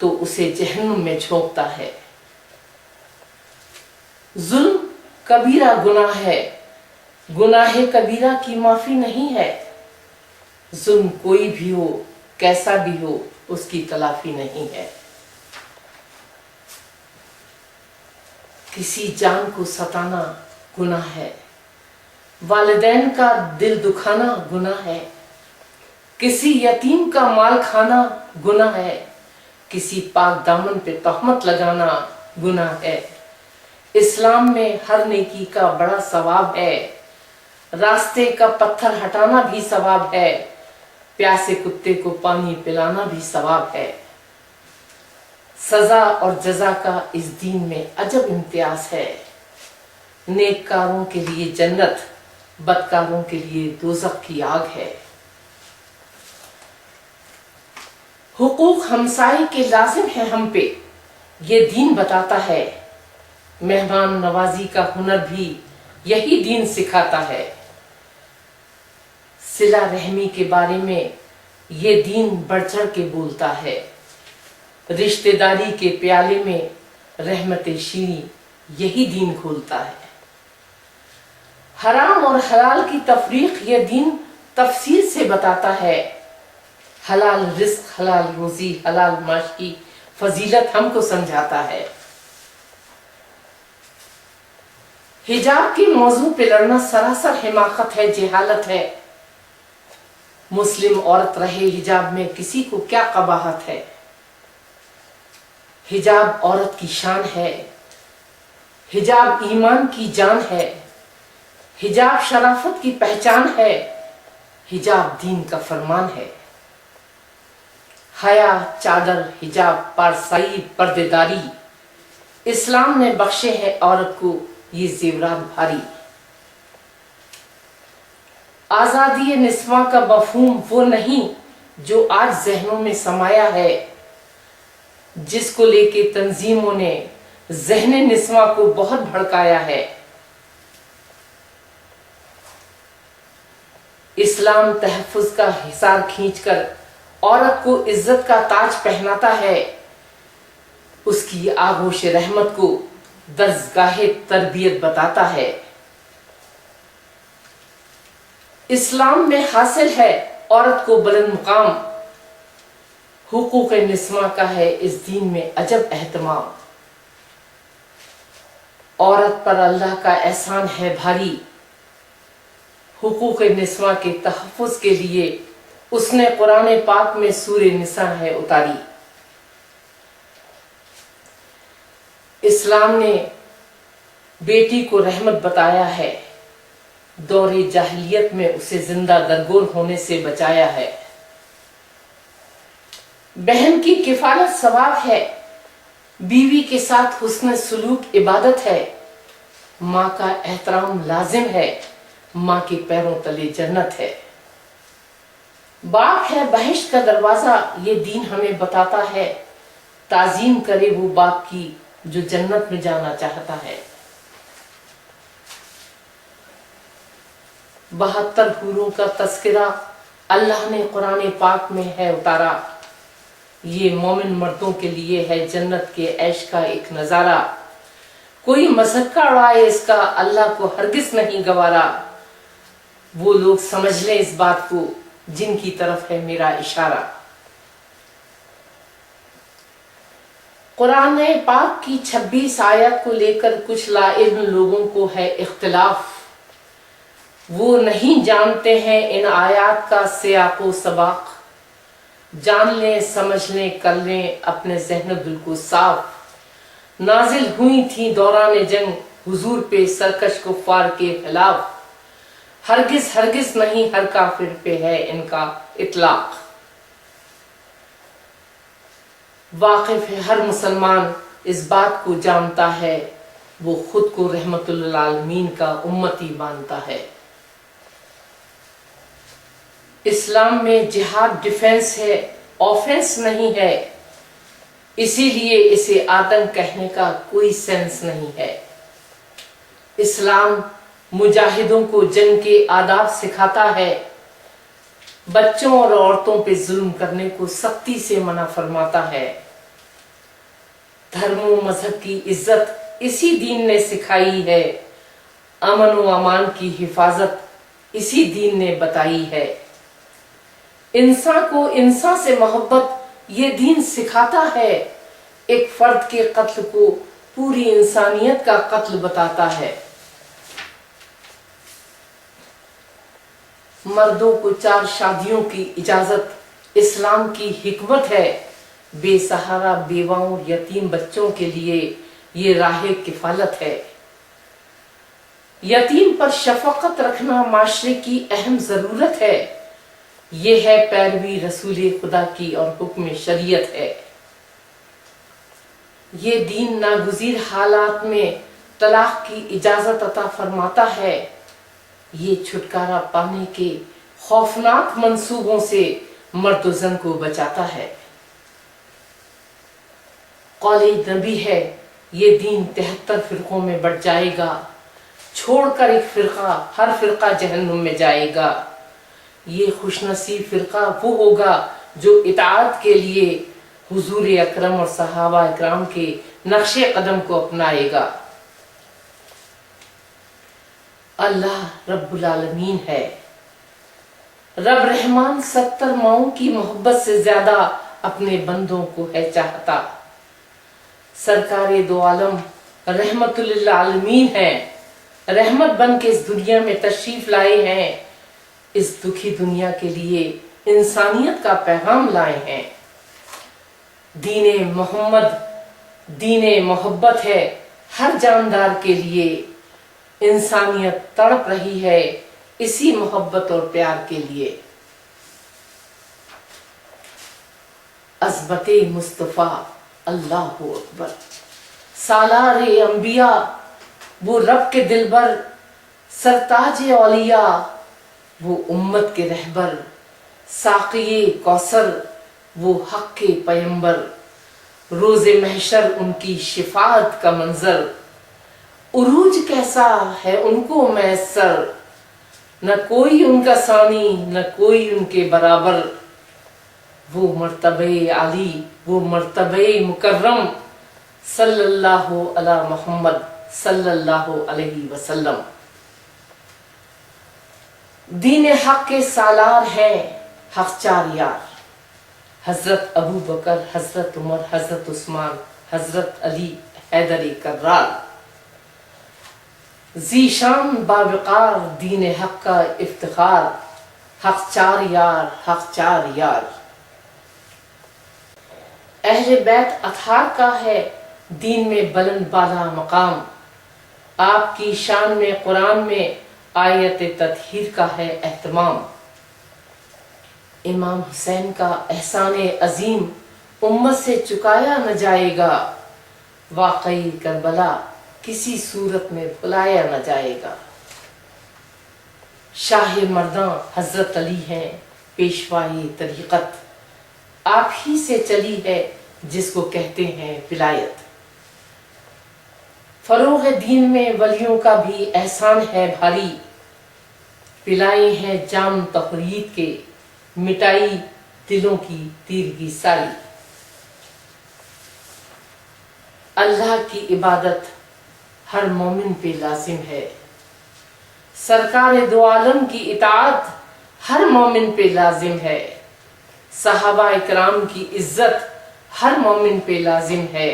تو اسے جہنم میں جھونکتا ہے۔ ظلم کبیرہ گناہ ہے، گناہ کبیرہ کی معافی نہیں ہے۔ ظلم کوئی بھی ہو، کیسا بھی ہو، اس کی تلافی نہیں ہے۔ کسی جان کو ستانا گناہ ہے، والدین کا دل دکھانا گناہ ہے، کسی یتیم کا مال کھانا گناہ ہے، کسی پاک دامن پہ تہمت لگانا گناہ ہے۔ اسلام میں ہر نیکی کا بڑا ثواب ہے، راستے کا پتھر ہٹانا بھی ثواب ہے، پیاسے کتے کو پانی پلانا بھی ثواب ہے۔ سزا اور جزا کا اس دین میں عجب امتیاز ہے، نیک کاروں کے لیے جنت، بدکاروں کے لیے دوزخ کی آگ ہے۔ حقوق ہمسائے کے لازم ہیں ہم پہ، یہ دین بتاتا ہے، مہمان نوازی کا ہنر بھی یہی دین سکھاتا ہے۔ صلہ رحمی کے بارے میں یہ دین بڑھ چڑھ کے بولتا ہے، رشتہ داری کے پیالے میں رحمت شیریں یہی دین کھولتا ہے۔ حرام اور حلال کی تفریق یہ دین تفصیل سے بتاتا ہے، حلال رزق، حلال روزی، حلال معاش کی فضیلت ہم کو سمجھاتا ہے۔ حجاب کے موضوع پہ لڑنا سراسر حماقت ہے، جہالت ہے۔ مسلم عورت رہے حجاب میں، کسی کو کیا قباحت ہے؟ حجاب عورت کی شان ہے، حجاب ایمان کی جان ہے، حجاب شرافت کی پہچان ہے، حجاب دین کا فرمان ہے۔ حیا، چادر، حجاب، پارسائی، پردے داری، اسلام نے بخشے ہیں عورت کو یہ زیورات بھاری۔ آزادی نسواں کا مفہوم وہ نہیں جو آج ذہنوں میں سمایا ہے، جس کو لے کے تنظیموں نے ذہن نسواں کو بہت بھڑکایا ہے۔ اسلام تحفظ کا حصار کھینچ کر عورت کو عزت کا تاج پہناتا ہے، اس کی آغوش رحمت کو درسگاہ تربیت بتاتا ہے۔ اسلام میں حاصل ہے عورت کو بلند مقام، حقوق نسواں کا ہے اس دین میں عجب اہتمام۔ عورت پر اللہ کا احسان ہے بھاری، حقوق نسواں کے تحفظ کے لیے اس نے قرآن پاک میں سورہ نساء ہے اتاری۔ اسلام نے بیٹی کو رحمت بتایا ہے، دور جاہلیت میں اسے زندہ درگور ہونے سے بچایا ہے۔ بہن کی کفالت ثواب ہے، بیوی کے ساتھ حسن سلوک عبادت ہے، ماں کا احترام لازم ہے، ماں کے پیروں تلے جنت ہے۔ باپ ہے بہشت کا دروازہ، یہ دین ہمیں بتاتا ہے، تعظیم کرے وہ باپ کی جو جنت میں جانا چاہتا ہے۔ 72 حوروں کا تذکرہ اللہ نے قرآن پاک میں ہے اتارا، یہ مومن مردوں کے لیے ہے جنت کے عیش کا ایک نظارہ، کوئی مذہقہ اڑائے اس کا اللہ کو ہرگز نہیں گوارا، وہ لوگ سمجھ لیں اس بات کو جن کی طرف ہے میرا اشارہ۔ قرآن پاک کی 26 آیت کو لے کر کچھ لا علم لوگوں کو ہے اختلاف، وہ نہیں جانتے ہیں ان آیات کا سیاق و سباق، جان لیں سمجھ لیں کر لیں اپنے ذہن و دل کو صاف، نازل ہوئی تھی دوران جنگ حضور پہ سرکش کفار کے خلاف، ہرگز ہرگز نہیں ہر کافر پہ ہے ان کا اطلاق۔ واقف ہے ہر مسلمان اس بات کو جانتا ہے، وہ خود کو رحمت للعالمین کا امتی مانتا ہے۔ اسلام میں جہاد ڈیفنس ہے، آفنس نہیں ہے، اسی لیے اسے آتنک کہنے کا کوئی سینس نہیں ہے۔ اسلام مجاہدوں کو جنگ کے آداب سکھاتا ہے، بچوں اور عورتوں پہ ظلم کرنے کو سختی سے منع فرماتا ہے۔ دھرم و مذہب کی عزت اسی دین نے سکھائی ہے، امن و امان کی حفاظت اسی دین نے بتائی ہے۔ انسان کو انسان سے محبت یہ دین سکھاتا ہے، ایک فرد کے قتل کو پوری انسانیت کا قتل بتاتا ہے۔ مردوں کو 4 شادیوں کی اجازت اسلام کی حکمت ہے، بے سہارا بیواؤں اور یتیم بچوں کے لیے یہ راہ کفالت ہے۔ یتیم پر شفقت رکھنا معاشرے کی اہم ضرورت ہے، یہ ہے پیروی رسول خدا کی اور حکم شریعت ہے۔ یہ دین ناگزیر حالات میں طلاق کی اجازت عطا فرماتا ہے، یہ چھٹکارا پانے کے خوفناک منصوبوں سے مرد و زن کو بچاتا ہے۔ قول نبی ہے، یہ دین 73 فرقوں میں بٹ جائے گا، چھوڑ کر ایک فرقہ، ہر فرقہ جہنم میں جائے گا۔ یہ خوش نصیب فرقہ وہ ہوگا جو اطاعت کے لیے حضور اکرم اور صحابہ اکرام کے نقش قدم کو اپنائے گا۔ اللہ رب العالمین ہے، رب رحمان 70 ماؤں کی محبت سے زیادہ اپنے بندوں کو ہے چاہتا۔ سرکار دو عالم رحمت للعالمین ہیں، رحمت بن کے اس دنیا میں تشریف لائے ہیں، اس دکھی دنیا کے لیے انسانیت کا پیغام لائے ہیں۔ دین محمد دین محبت ہے، ہر جاندار کے لیے انسانیت تڑپ رہی ہے اسی محبت اور پیار کے لیے۔ عظمت مصطفیٰ اللہ اکبر، سالار انبیاء وہ رب کے دلبر، سرتاج اولیاء وہ امت کے رہبر، ساقی کوثر وہ حق کے پیمبر، روز محشر ان کی شفاعت کا منظر، عروج کیسا ہے ان کو میسر، نہ کوئی ان کا ثانی نہ کوئی ان کے برابر، وہ مرتبہ عالی وہ مرتبہ مکرم، صلی اللہ علی محمد صلی اللہ علیہ وسلم۔ دین حق کے سالار ہیں حق 4 یار، حضرت ابو بکر، حضرت عمر، حضرت عثمان، حضرت علی حیدر کرار، ذیشان باوقار دین حق کا افتخار، حق 4 یار حق 4 یار۔ اہل بیت اطہار کا ہے دین میں بلند بالا مقام، آپ کی شان میں قرآن میں آیت تطہیر کا ہے اہتمام۔ امام حسین کا احسان عظیم امت سے چکایا نہ جائے گا، واقعی کربلا کسی صورت میں بھلایا نہ جائے گا۔ شاہ مرداں حضرت علی ہیں پیشوائی طریقت، آپ ہی سے چلی ہے جس کو کہتے ہیں ولایت۔ فروغ دین میں ولیوں کا بھی احسان ہے بھاری، پلائے ہیں جام توحید کے، مٹائی دلوں کی تیرگی ساری۔ اللہ کی عبادت ہر مومن پہ لازم ہے، سرکار دو عالم کی اطاعت ہر مومن پہ لازم ہے، صحابہ اکرام کی عزت ہر مومن پہ لازم ہے،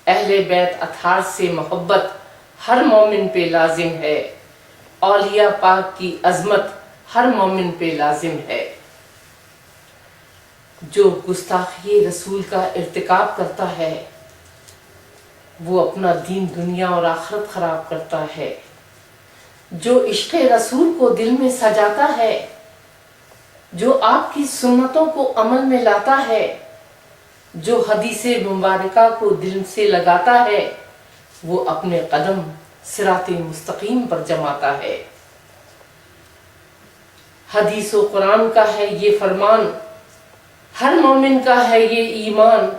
اہل بیت اطہار سے محبت ہر مومن پہ لازم ہے، اولیاء پاک کی عظمت ہر مومن پہ لازم ہے۔ جو گستاخی رسول کا ارتکاب کرتا ہے وہ اپنا دین دنیا اور آخرت خراب کرتا ہے، جو عشق رسول کو دل میں سجاتا ہے، جو آپ کی سنتوں کو عمل میں لاتا ہے، جو حدیث مبارکہ کو دل سے لگاتا ہے، وہ اپنے قدم صراط مستقیم پر جماتا ہے۔ حدیث و قرآن کا ہے یہ فرمان، ہر مومن کا ہے یہ ایمان،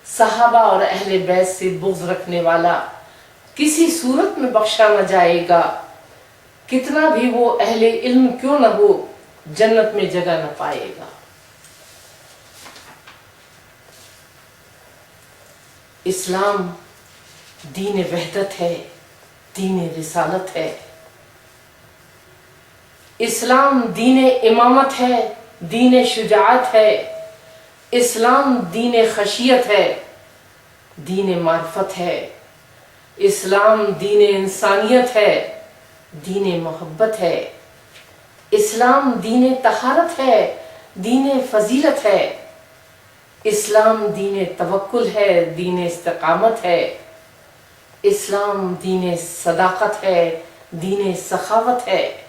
صحابہ اور اہل بیت سے بغض رکھنے والا کسی صورت میں بخشا نہ جائے گا، کتنا بھی وہ اہل علم کیوں نہ ہو جنت میں جگہ نہ پائے گا۔ اسلام دین وحدت ہے، دین رسالت ہے۔ اسلام دین امامت ہے، دین شجاعت ہے۔ اسلام دین خشیت ہے، دین معرفت ہے۔ اسلام دین انسانیت ہے، دین محبت ہے۔ اسلام دین طہارت ہے، دین فضیلت ہے۔ اسلام دین توکل ہے، دین استقامت ہے۔ اسلام دین صداقت ہے، دین سخاوت ہے۔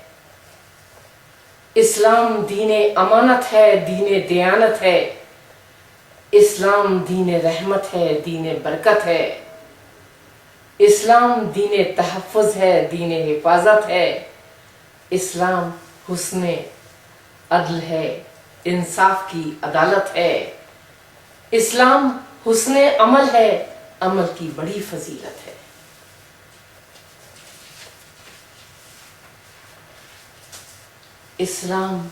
اسلام دین امانت ہے، دین دیانت ہے۔ اسلام دین رحمت ہے، دین برکت ہے۔ اسلام دین تحفظ ہے، دین حفاظت ہے۔ اسلام حسن عدل ہے، انصاف کی عدالت ہے۔ اسلام حسن عمل ہے، عمل کی بڑی فضیلت ہے۔ اسلام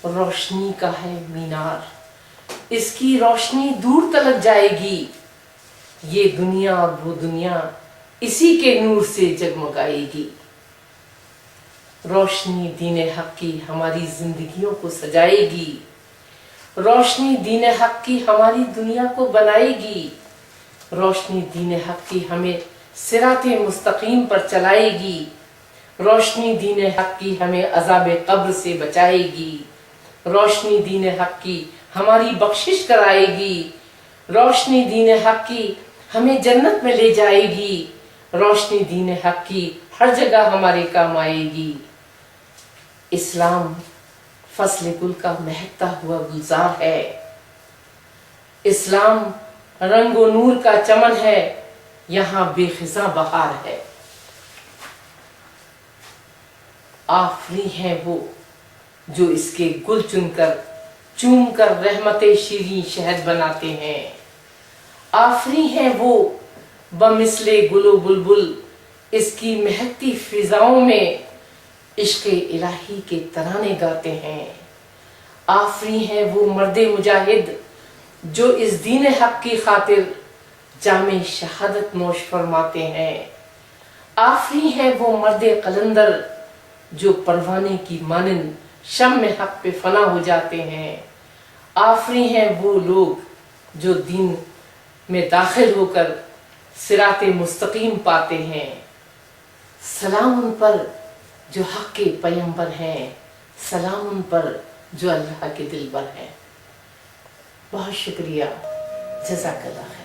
روشنی کا ہے مینار، اس کی روشنی دور تلک جائے گی۔ یہ دنیا اور وہ دنیا اسی کے نور سے جگمگائے گی۔ روشنی دین حق کی ہماری زندگیوں کو سجائے گی۔ روشنی دین حق کی ہماری دنیا کو بنائے گی۔ روشنی دین حق کی ہمیں صراط مستقیم پر چلائے گی۔ روشنی دین حق کی ہمیں عذاب قبر سے بچائے گی۔ روشنی دین حق کی ہماری بخشش کرائے گی۔ روشنی دین حق کی ہمیں جنت میں لے جائے گی۔ روشنی دین حق کی ہر جگہ ہمارے کام آئے گی۔ اسلام فصل گل کا مہکتا ہوا گلزار ہے۔ اسلام رنگ و نور کا چمن ہے، یہاں بے خزاں بہار ہے۔ آفری ہیں وہ جو اس کے گل چوم کر رحمت شیریں شہد بناتے ہیں۔ آفری ہیں وہ بمثل گل و بلبل اس کی مہکتی فضاؤں میں عشق الہی کے ترانے گاتے ہیں۔ آفری ہیں وہ مرد مجاہد جو اس دین حق کی خاطر جام شہادت نوش فرماتے ہیں۔ آفری ہیں وہ مرد قلندر جو پروانے کی مانند شمع حق پہ فنا ہو جاتے ہیں۔ آفری ہیں وہ لوگ جو دین میں داخل ہو کر صراط مستقیم پاتے ہیں۔ سلام ان پر جو حق کے پیمبر ہیں، سلام ان پر جو اللہ کے دلبر ہیں۔ بہت شکریہ، جزاک اللہ خیر۔